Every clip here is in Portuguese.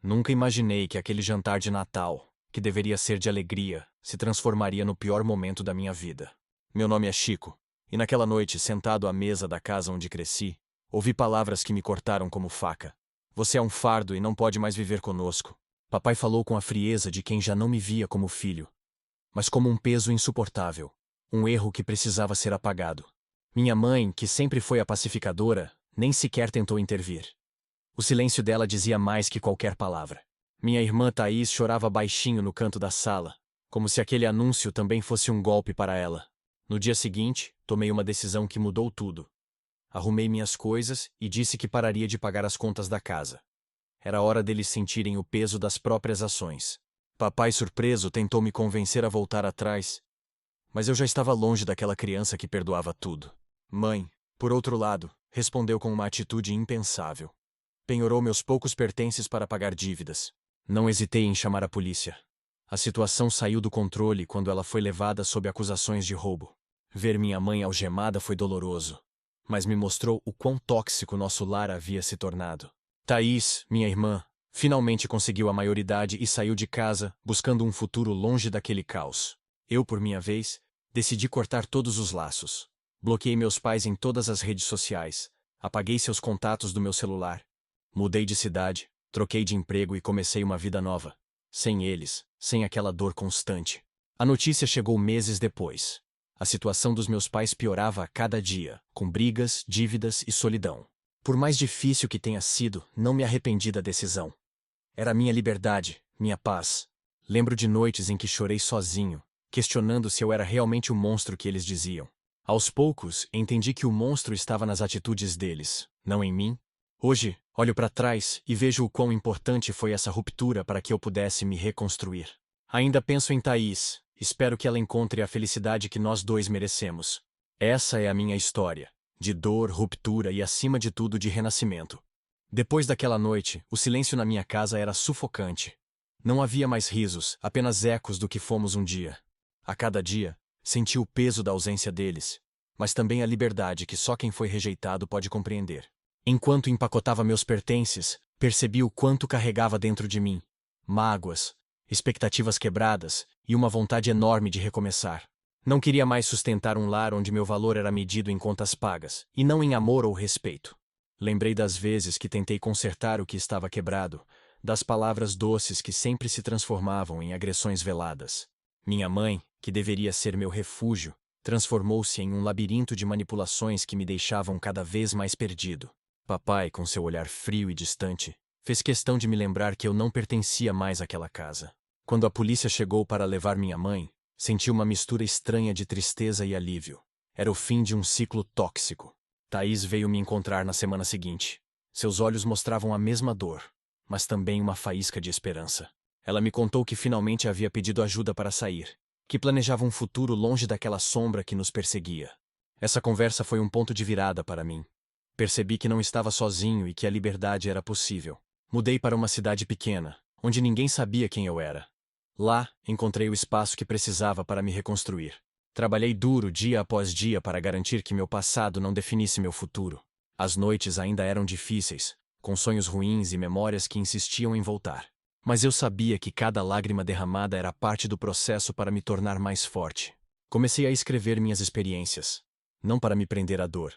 Nunca imaginei que aquele jantar de Natal, que deveria ser de alegria, se transformaria no pior momento da minha vida. Meu nome é Chico, e naquela noite, sentado à mesa da casa onde cresci, ouvi palavras que me cortaram como faca. Você é um fardo e não pode mais viver conosco. Papai falou com a frieza de quem já não me via como filho, mas como um peso insuportável, um erro que precisava ser apagado. Minha mãe, que sempre foi a pacificadora, nem sequer tentou intervir. O silêncio dela dizia mais que qualquer palavra. Minha irmã Thaís chorava baixinho no canto da sala, como se aquele anúncio também fosse um golpe para ela. No dia seguinte, tomei uma decisão que mudou tudo. Arrumei minhas coisas e disse que pararia de pagar as contas da casa. Era hora deles sentirem o peso das próprias ações. Papai, surpreso, tentou me convencer a voltar atrás, mas eu já estava longe daquela criança que perdoava tudo. Mãe, por outro lado, respondeu com uma atitude impensável. Penhorou meus poucos pertences para pagar dívidas. Não hesitei em chamar a polícia. A situação saiu do controle quando ela foi levada sob acusações de roubo. Ver minha mãe algemada foi doloroso, mas me mostrou o quão tóxico nosso lar havia se tornado. Thaís, minha irmã, finalmente conseguiu a maioridade e saiu de casa, buscando um futuro longe daquele caos. Eu, por minha vez, decidi cortar todos os laços. Bloqueei meus pais em todas as redes sociais, apaguei seus contatos do meu celular. Mudei de cidade, troquei de emprego e comecei uma vida nova. Sem eles, sem aquela dor constante. A notícia chegou meses depois. A situação dos meus pais piorava a cada dia, com brigas, dívidas e solidão. Por mais difícil que tenha sido, não me arrependi da decisão. Era minha liberdade, minha paz. Lembro de noites em que chorei sozinho, questionando se eu era realmente o monstro que eles diziam. Aos poucos, entendi que o monstro estava nas atitudes deles, não em mim. Hoje, olho para trás e vejo o quão importante foi essa ruptura para que eu pudesse me reconstruir. Ainda penso em Thaís, espero que ela encontre a felicidade que nós dois merecemos. Essa é a minha história, de dor, ruptura e, acima de tudo, de renascimento. Depois daquela noite, o silêncio na minha casa era sufocante. Não havia mais risos, apenas ecos do que fomos um dia. A cada dia, senti o peso da ausência deles, mas também a liberdade que só quem foi rejeitado pode compreender. Enquanto empacotava meus pertences, percebi o quanto carregava dentro de mim. Mágoas, expectativas quebradas e uma vontade enorme de recomeçar. Não queria mais sustentar um lar onde meu valor era medido em contas pagas, e não em amor ou respeito. Lembrei das vezes que tentei consertar o que estava quebrado, das palavras doces que sempre se transformavam em agressões veladas. Minha mãe, que deveria ser meu refúgio, transformou-se em um labirinto de manipulações que me deixavam cada vez mais perdido. Papai, com seu olhar frio e distante, fez questão de me lembrar que eu não pertencia mais àquela casa. Quando a polícia chegou para levar minha mãe, senti uma mistura estranha de tristeza e alívio. Era o fim de um ciclo tóxico. Thaís veio me encontrar na semana seguinte. Seus olhos mostravam a mesma dor, mas também uma faísca de esperança. Ela me contou que finalmente havia pedido ajuda para sair, que planejava um futuro longe daquela sombra que nos perseguia. Essa conversa foi um ponto de virada para mim. Percebi que não estava sozinho e que a liberdade era possível. Mudei para uma cidade pequena, onde ninguém sabia quem eu era. Lá, encontrei o espaço que precisava para me reconstruir. Trabalhei duro dia após dia para garantir que meu passado não definisse meu futuro. As noites ainda eram difíceis, com sonhos ruins e memórias que insistiam em voltar. Mas eu sabia que cada lágrima derramada era parte do processo para me tornar mais forte. Comecei a escrever minhas experiências, não para me prender à dor,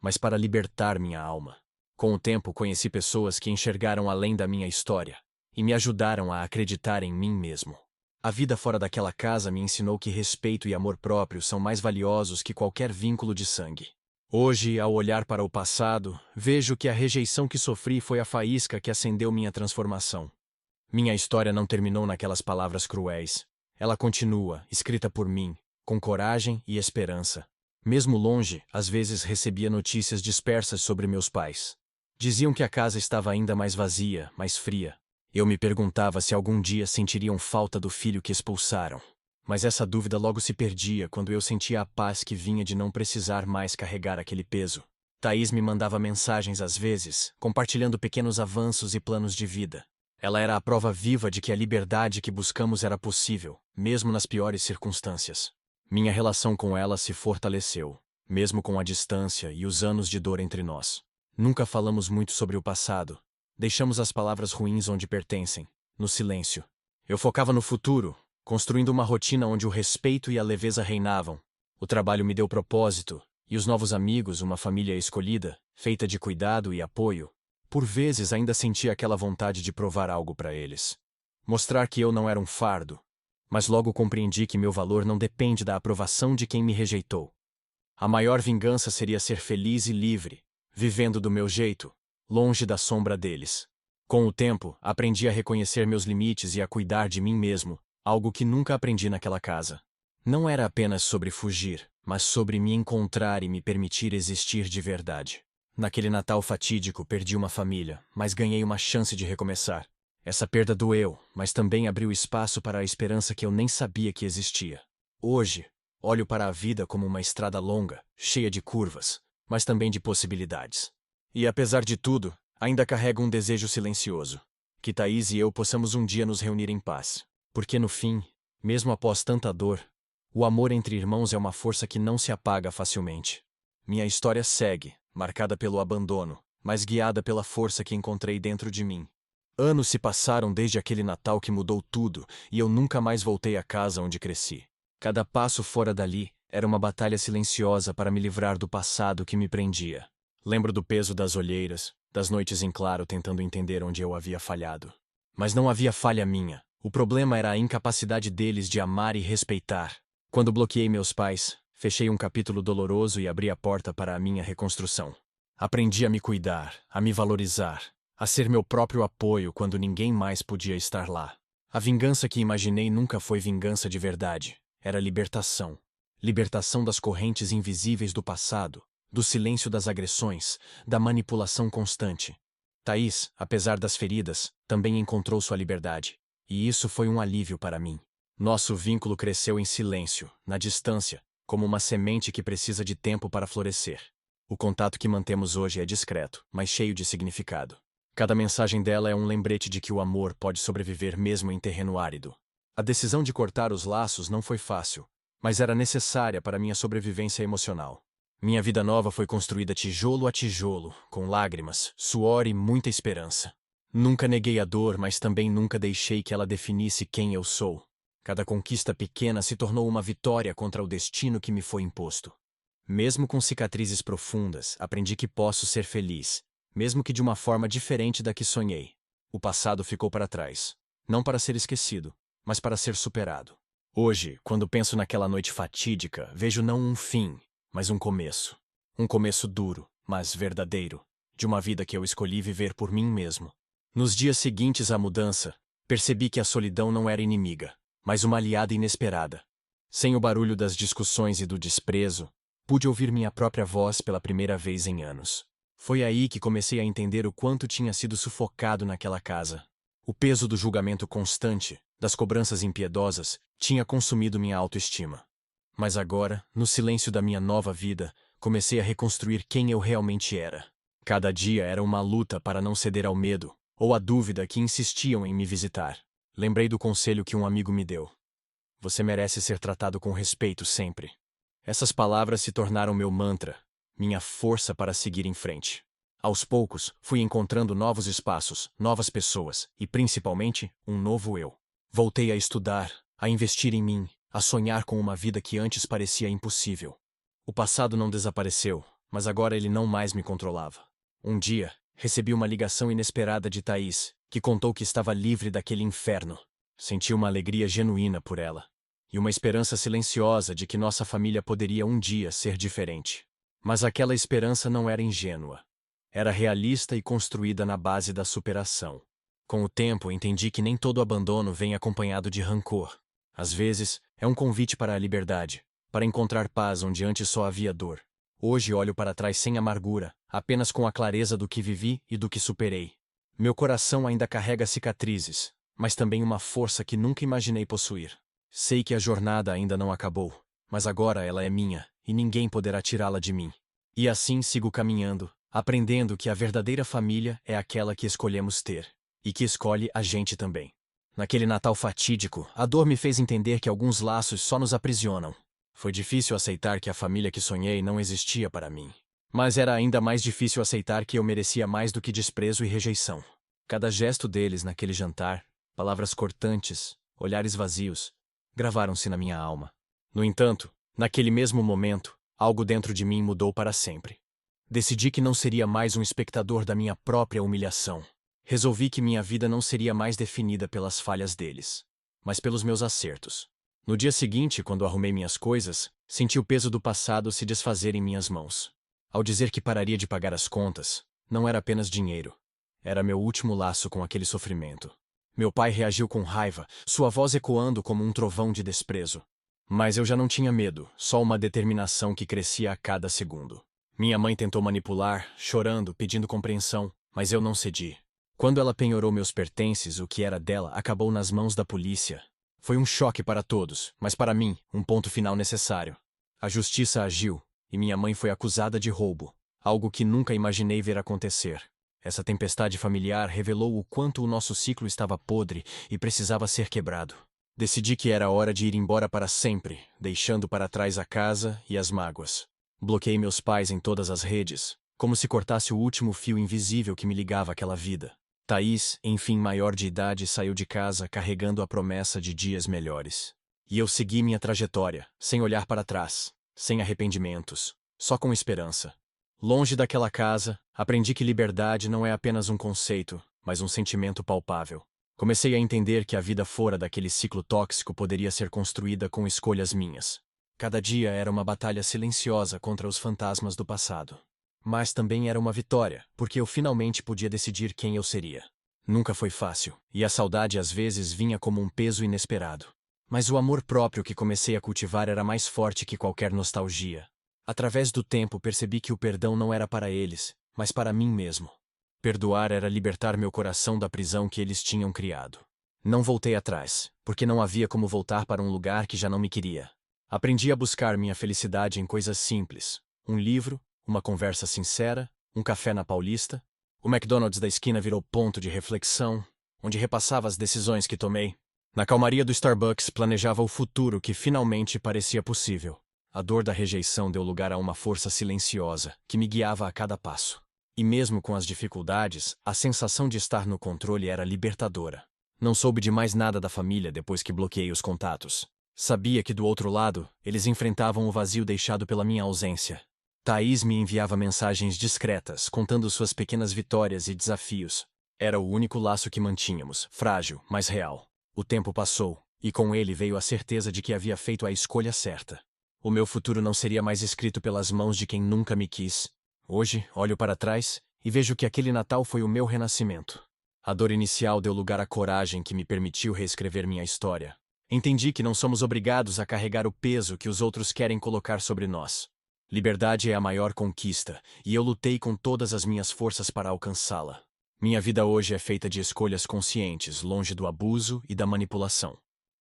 mas para libertar minha alma. Com o tempo, conheci pessoas que enxergaram além da minha história e me ajudaram a acreditar em mim mesmo. A vida fora daquela casa me ensinou que respeito e amor próprio são mais valiosos que qualquer vínculo de sangue. Hoje, ao olhar para o passado, vejo que a rejeição que sofri foi a faísca que acendeu minha transformação. Minha história não terminou naquelas palavras cruéis. Ela continua, escrita por mim, com coragem e esperança. Mesmo longe, às vezes recebia notícias dispersas sobre meus pais. Diziam que a casa estava ainda mais vazia, mais fria. Eu me perguntava se algum dia sentiriam falta do filho que expulsaram. Mas essa dúvida logo se perdia quando eu sentia a paz que vinha de não precisar mais carregar aquele peso. Thaís me mandava mensagens às vezes, compartilhando pequenos avanços e planos de vida. Ela era a prova viva de que a liberdade que buscamos era possível, mesmo nas piores circunstâncias. Minha relação com ela se fortaleceu, mesmo com a distância e os anos de dor entre nós. Nunca falamos muito sobre o passado. Deixamos as palavras ruins onde pertencem, no silêncio. Eu focava no futuro, construindo uma rotina onde o respeito e a leveza reinavam. O trabalho me deu propósito, e os novos amigos, uma família escolhida, feita de cuidado e apoio. Por vezes ainda sentia aquela vontade de provar algo para eles. Mostrar que eu não era um fardo. Mas logo compreendi que meu valor não depende da aprovação de quem me rejeitou. A maior vingança seria ser feliz e livre, vivendo do meu jeito, longe da sombra deles. Com o tempo, aprendi a reconhecer meus limites e a cuidar de mim mesmo, algo que nunca aprendi naquela casa. Não era apenas sobre fugir, mas sobre me encontrar e me permitir existir de verdade. Naquele Natal fatídico, perdi uma família, mas ganhei uma chance de recomeçar. Essa perda doeu, mas também abriu espaço para a esperança que eu nem sabia que existia. Hoje, olho para a vida como uma estrada longa, cheia de curvas, mas também de possibilidades. E apesar de tudo, ainda carrego um desejo silencioso. Que Thaís e eu possamos um dia nos reunir em paz. Porque no fim, mesmo após tanta dor, o amor entre irmãos é uma força que não se apaga facilmente. Minha história segue, marcada pelo abandono, mas guiada pela força que encontrei dentro de mim. Anos se passaram desde aquele Natal que mudou tudo, e eu nunca mais voltei à casa onde cresci. Cada passo fora dali era uma batalha silenciosa para me livrar do passado que me prendia. Lembro do peso das olheiras, das noites em claro tentando entender onde eu havia falhado. Mas não havia falha minha. O problema era a incapacidade deles de amar e respeitar. Quando bloqueei meus pais, fechei um capítulo doloroso e abri a porta para a minha reconstrução. Aprendi a me cuidar, a me valorizar, a ser meu próprio apoio quando ninguém mais podia estar lá. A vingança que imaginei nunca foi vingança de verdade. Era libertação. Libertação das correntes invisíveis do passado, do silêncio das agressões, da manipulação constante. Thaís, apesar das feridas, também encontrou sua liberdade. E isso foi um alívio para mim. Nosso vínculo cresceu em silêncio, na distância, como uma semente que precisa de tempo para florescer. O contato que mantemos hoje é discreto, mas cheio de significado. Cada mensagem dela é um lembrete de que o amor pode sobreviver mesmo em terreno árido. A decisão de cortar os laços não foi fácil, mas era necessária para minha sobrevivência emocional. Minha vida nova foi construída tijolo a tijolo, com lágrimas, suor e muita esperança. Nunca neguei a dor, mas também nunca deixei que ela definisse quem eu sou. Cada conquista pequena se tornou uma vitória contra o destino que me foi imposto. Mesmo com cicatrizes profundas, aprendi que posso ser feliz, mesmo que de uma forma diferente da que sonhei. O passado ficou para trás, não para ser esquecido, mas para ser superado. Hoje, quando penso naquela noite fatídica, vejo não um fim, mas um começo. Um começo duro, mas verdadeiro, de uma vida que eu escolhi viver por mim mesmo. Nos dias seguintes à mudança, percebi que a solidão não era inimiga, mas uma aliada inesperada. Sem o barulho das discussões e do desprezo, pude ouvir minha própria voz pela primeira vez em anos. Foi aí que comecei a entender o quanto tinha sido sufocado naquela casa. O peso do julgamento constante, das cobranças impiedosas, tinha consumido minha autoestima. Mas agora, no silêncio da minha nova vida, comecei a reconstruir quem eu realmente era. Cada dia era uma luta para não ceder ao medo, ou à dúvida que insistiam em me visitar. Lembrei do conselho que um amigo me deu. Você merece ser tratado com respeito sempre. Essas palavras se tornaram meu mantra, minha força para seguir em frente. Aos poucos, fui encontrando novos espaços, novas pessoas e, principalmente, um novo eu. Voltei a estudar, a investir em mim, a sonhar com uma vida que antes parecia impossível. O passado não desapareceu, mas agora ele não mais me controlava. Um dia, recebi uma ligação inesperada de Thaís, que contou que estava livre daquele inferno. Senti uma alegria genuína por ela, e uma esperança silenciosa de que nossa família poderia um dia ser diferente. Mas aquela esperança não era ingênua. Era realista e construída na base da superação. Com o tempo, entendi que nem todo abandono vem acompanhado de rancor. Às vezes, é um convite para a liberdade, para encontrar paz onde antes só havia dor. Hoje olho para trás sem amargura, apenas com a clareza do que vivi e do que superei. Meu coração ainda carrega cicatrizes, mas também uma força que nunca imaginei possuir. Sei que a jornada ainda não acabou, mas agora ela é minha, e ninguém poderá tirá-la de mim. E assim sigo caminhando, aprendendo que a verdadeira família é aquela que escolhemos ter, e que escolhe a gente também. Naquele Natal fatídico, a dor me fez entender que alguns laços só nos aprisionam. Foi difícil aceitar que a família que sonhei não existia para mim. Mas era ainda mais difícil aceitar que eu merecia mais do que desprezo e rejeição. Cada gesto deles naquele jantar, palavras cortantes, olhares vazios, gravaram-se na minha alma. No entanto, naquele mesmo momento, algo dentro de mim mudou para sempre. Decidi que não seria mais um espectador da minha própria humilhação. Resolvi que minha vida não seria mais definida pelas falhas deles, mas pelos meus acertos. No dia seguinte, quando arrumei minhas coisas, senti o peso do passado se desfazer em minhas mãos. Ao dizer que pararia de pagar as contas, não era apenas dinheiro. Era meu último laço com aquele sofrimento. Meu pai reagiu com raiva, sua voz ecoando como um trovão de desprezo. Mas eu já não tinha medo, só uma determinação que crescia a cada segundo. Minha mãe tentou manipular, chorando, pedindo compreensão, mas eu não cedi. Quando ela penhorou meus pertences, o que era dela acabou nas mãos da polícia. Foi um choque para todos, mas para mim, um ponto final necessário. A justiça agiu, e minha mãe foi acusada de roubo, algo que nunca imaginei ver acontecer. Essa tempestade familiar revelou o quanto o nosso ciclo estava podre e precisava ser quebrado. Decidi que era hora de ir embora para sempre, deixando para trás a casa e as mágoas. Bloqueei meus pais em todas as redes, como se cortasse o último fio invisível que me ligava àquela vida. Thaís, enfim maior de idade, saiu de casa carregando a promessa de dias melhores. E eu segui minha trajetória, sem olhar para trás, sem arrependimentos, só com esperança. Longe daquela casa, aprendi que liberdade não é apenas um conceito, mas um sentimento palpável. Comecei a entender que a vida fora daquele ciclo tóxico poderia ser construída com escolhas minhas. Cada dia era uma batalha silenciosa contra os fantasmas do passado. Mas também era uma vitória, porque eu finalmente podia decidir quem eu seria. Nunca foi fácil, e a saudade às vezes vinha como um peso inesperado. Mas o amor próprio que comecei a cultivar era mais forte que qualquer nostalgia. Através do tempo percebi que o perdão não era para eles, mas para mim mesmo. Perdoar era libertar meu coração da prisão que eles tinham criado. Não voltei atrás, porque não havia como voltar para um lugar que já não me queria. Aprendi a buscar minha felicidade em coisas simples: um livro, uma conversa sincera, um café na Paulista. O McDonald's da esquina virou ponto de reflexão, onde repassava as decisões que tomei. Na calmaria do Starbucks planejava o futuro que finalmente parecia possível. A dor da rejeição deu lugar a uma força silenciosa, que me guiava a cada passo. E mesmo com as dificuldades, a sensação de estar no controle era libertadora. Não soube de mais nada da família depois que bloqueei os contatos. Sabia que do outro lado, eles enfrentavam o vazio deixado pela minha ausência. Thaís me enviava mensagens discretas, contando suas pequenas vitórias e desafios. Era o único laço que mantínhamos, frágil, mas real. O tempo passou, e com ele veio a certeza de que havia feito a escolha certa. O meu futuro não seria mais escrito pelas mãos de quem nunca me quis. Hoje, olho para trás e vejo que aquele Natal foi o meu renascimento. A dor inicial deu lugar à coragem que me permitiu reescrever minha história. Entendi que não somos obrigados a carregar o peso que os outros querem colocar sobre nós. Liberdade é a maior conquista, e eu lutei com todas as minhas forças para alcançá-la. Minha vida hoje é feita de escolhas conscientes, longe do abuso e da manipulação.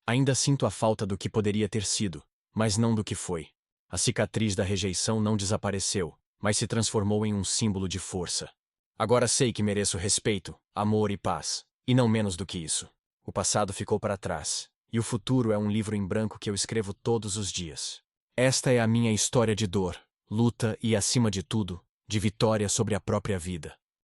Ainda sinto a falta do que poderia ter sido, mas não do que foi. A cicatriz da rejeição não desapareceu, mas se transformou em um símbolo de força. Agora sei que mereço respeito, amor e paz, e não menos do que isso. O passado ficou para trás, e o futuro é um livro em branco que eu escrevo todos os dias. Esta é a minha história de dor, luta e, acima de tudo, de vitória sobre a própria vida.